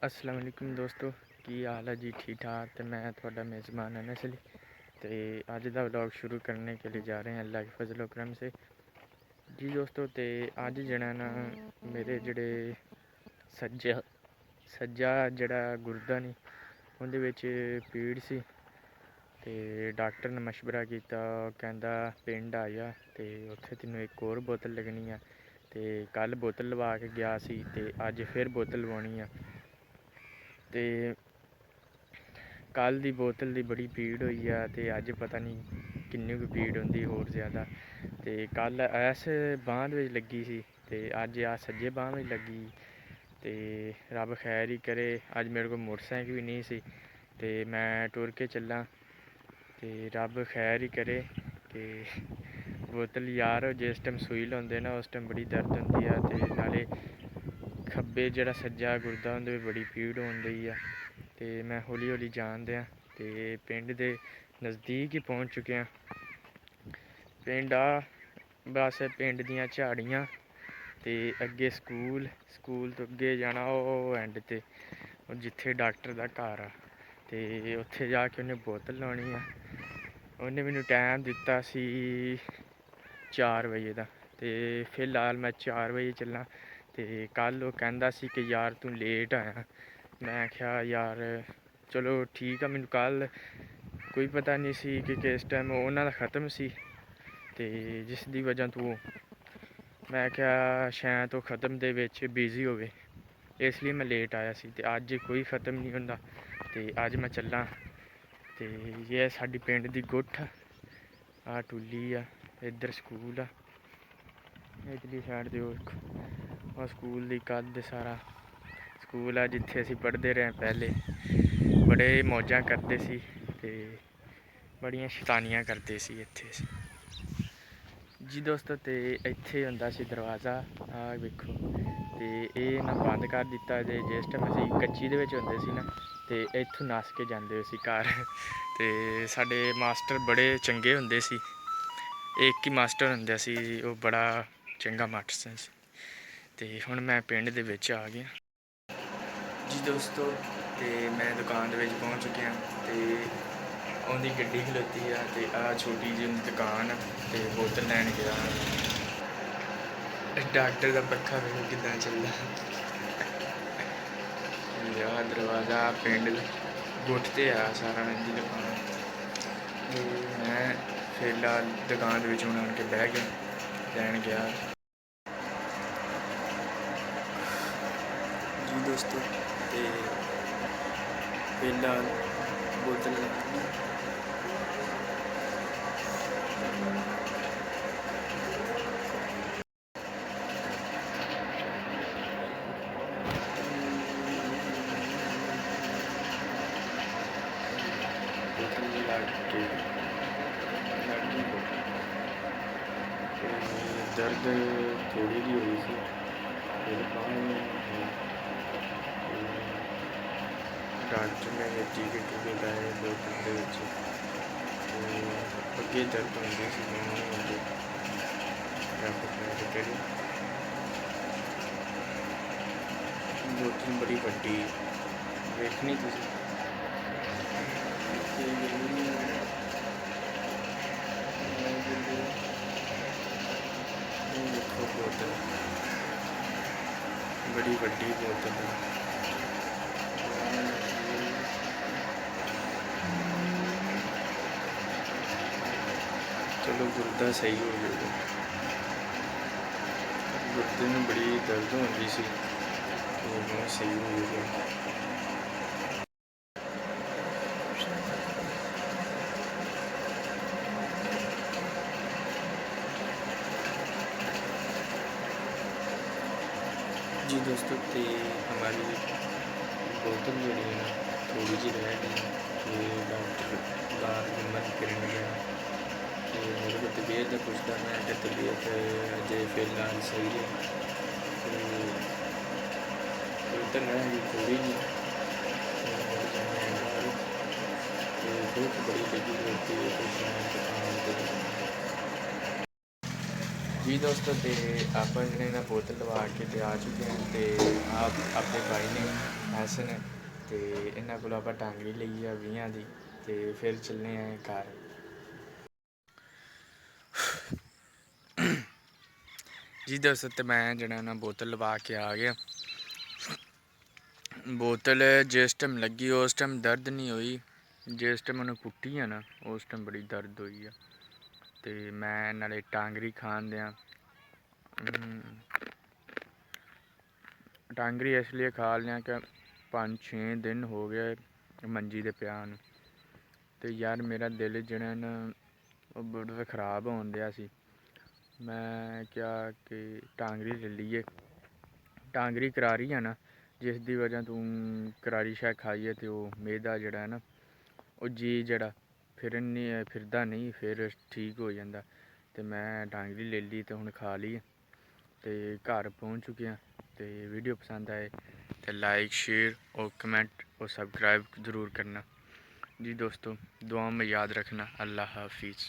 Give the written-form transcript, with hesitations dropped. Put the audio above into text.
अस्सलाम वालेकुम दोस्तों, की हाल है जी? ठीक ठाक। तो मैं थोड़ा मेज़बान अनस अली तो अज का व्लॉग शुरू करने के लिए जा रहे हैं अल्लाह के फजल करम से। जी दोस्तों, तो अज जड़ा ना मेरे जड़े सज्जा जड़ा गुरदा नहीं उहदे विच पीड़ सी ते डॉक्टर ने मशवरा किया, कहंदा पिंड आ जा ते उत्थे तैनूं एक होर बोतल लगनी है। तो कल बोतल लवा के गया सी ते अज फिर बोतल लवानी है। ते कल दी बोतल दी बड़ी पीड़ हुई है ते अज पता नहीं किन्नी कुछ पीड़ होंदी होर ज़्यादा। ते कल इस बांह् विच लगी सी ते अज आ सज्जे बांह् विच लगी। ते रब खैर ही करे, अज मेरे को मोटरसाइकिल भी नहीं सी ते मैं टुर के चला। ते रब खैर ही करे कि बोतल यार जिस टाइम सूई लाउंदे ना उस टाइम बड़ी दर्द होंदी है ते नाले खब्बे जेह्ड़ा सज्जा गुरदा उं'दे बिच बड़ी पीड़ होन डई ऐ। ते मैं हौली हौली जान देआं ते पिंड दे नज़दीक ही पहुंच चुके आं। पिंड बस पिंड दियां झाड़ियां ते अग्गे स्कूल तो अग्गे जाना ओह् एंड ते जित्थे डॉक्टर दा घर आ ते उत्थे जाके उन्हें बोतल लानी आ। उन्हें मैनू टैम दित्ता सी 4 बजे दा ते फिलहाल मैं 4 बजे चलना। ते कल ओह् कहंदा सी कि यार तूं लेट आया। मैं आखेआ यार चलो ठीक आ, मैनू कल कोई पता नहीं सी कि किस टाइम उन्हां दा ख़त्म सी ते जिस दी वजह तो मैं आखेआ शायद ओह् ख़त्म दे विच बिज़ी होवे, इसलिए मैं लेट आया सी। ते अज कोई ख़त्म नहीं होंदा ते अज मैं चलां। ते ये साडी पिंड दी गुट्ठ आ टुल्ली आ, इधर स्कूल आ, इधरली साइड ते ओह् स्कूल दी कंध सारा स्कूल आ जित्थे असीं पढ़दे रहे पहले। बड़े मौजां करदे सी ते बड़ियां शैतानियां करदे सी इत्थे असीं। जी दोस्तों, ते इत्थे होंदा सी दरवाज़ा, आ वेखो ते एह् ना बंद कर दित्ता ते जिस टाइम असीं कच्ची दे विच होंदे सी ना ते इत्थूं नस्स के जांदे सी घर। ते साडे मास्टर बड़े चंगे हुंदे सी, एक ही मास्टर हुंदा सी, ओह् बड़ा चंगा मास्टर सी। ते हुण मैं पिंड दे विच आ गया। जी दोस्तों, ते मैं दुकान दे विच पहुंच चुकिया ते उं'दी गड्डी खलोती है ते आ छोटी जी उं'दी दुकान ते बोतल लैन गया। डॉक्टर दा पक्खा वेखो किद्दां चलदा। आ दरवाज़ा पिंड गुट्ठ ते आ सारा इं'दी दुकान। ते मैं फिलहाल दुकान दे विच हुण आन के बैह गया, लैन गया। जी दोस्तों, ते फिलहाल बोतल दर्द थोड़ी जी हुई सी, फिर डॉक्टर ने टीके टूके लाए बोतल दे विच ते अग्गे दर्द होंदी सी मैनूं होंदी रब खैर करे। बोतल बड़ी वड्डी वेखनी तुसीं देखो बोतल बड़ी वड्डी बोतल है। चलो गुरदा सही हो जाएगा, गुरदे में बड़ी दर्द होंदी सी तो वो सही हो गया। जी दोस्तों, तो हमारी बोतल जो है ना थोड़ी जी रह गई कि डॉक्टर बार हिम्मत करने गया कि मेरे को तबीयत का पूछता, मैं कि तबीयत अजय फिलहाल सही है। तो बोतल रह गई थोड़ी जी तो भूख बड़ी लगी होती है तो शायद दुकान जी दोस्तों, तो आप जने ना बोतल लगा के आ चुके हैं। तो आप अपने भाई ने ਹਸਨ ਤੇ ਇਹਨਾਂ ਕੋਲ ਆਪਾਂ ਟਾਂਗਰੀ ਲਈ ਆ 20 ਦੀ ਤੇ ਫਿਰ ਚੱਲਨੇ ਆ ਘਰ। ਜੀ ਦੋਸਤੋ ਤੇ ਮੈਂ ਜਿਹੜਾ ਨਾ ਬੋਤਲ ਲਵਾ ਕੇ ਆ ਗਿਆ। ਬੋਤਲ ਜਿਸ ਟਾਈਮ ਲੱਗੀ ਉਸ ਟਾਈਮ ਦਰਦ ਨਹੀਂ ਹੋਈ, ਜਿਸ ਟਾਈਮ ਉਹਨੇ ਕੁੱਟੀ ਆ ਨਾ ਉਸ ਟਾਈਮ ਬੜੀ ਦਰਦ ਹੋਈ ਆ। ਤੇ ਮੈਂ ਨਾਲੇ ਟਾਂਗਰੀ ਖਾਣ ਦਿਆਂ, ਟਾਂਗਰੀ ਇਸ ਲਈ ਖਾ ਲਿਆ ਕਿ 5-6 ਦਿਨ ਹੋ ਗਏ ਮੰਜੀ ਦੇ ਪਿਆ ਨੂੰ। ਤੇ ਯਾਰ ਮੇਰਾ ਦਿਲ ਜਿਹੜਾ ਨਾ ਉਹ ਬੜਾ ਖ਼ਰਾਬ ਹੋਣ ਡਿਆ ਸੀ। ਮੈਂ ਕਿਹਾ ਕਿ ਟਾਂਗਰੀ ਲੈ ਲਈਏ। ਟਾਂਗਰੀ ਕਰਾਰੀ ਆ ਨਾ, ਜਿਸ ਦੀ ਵਜ੍ਹਾ ਤੋਂ ਕਰਾਰੀ ਸ਼ਾਇਦ ਖਾਈਏ ਤੇ ਉਹ ਮੈਦਾ ਜਿਹੜਾ ਹੈ ਨਾ ਉਹ ਜੀ ਜਿਹੜਾ ਫਿਰਦਾ ਨਹੀਂ, ਫਿਰ ਠੀਕ ਹੋ ਜਾਂਦਾ। ਤੇ ਮੈਂ ਟਾਂਗਰੀ ਲੈ ਲਈ ਤੇ ਹੁਣ ਖਾ ਲਈ ਤੇ ਘਰ ਪਹੁੰਚ ਚੁੱਕਿਆ। ਤੇ ਵੀਡੀਓ ਪਸੰਦ ਆਏ ਤੇ ਲਾइक शेयर और कमेंट और सब्सक्राइब ज़रूर करना जी दोस्तों। दुआ में याद रखना। अल्लाह हाफिज़।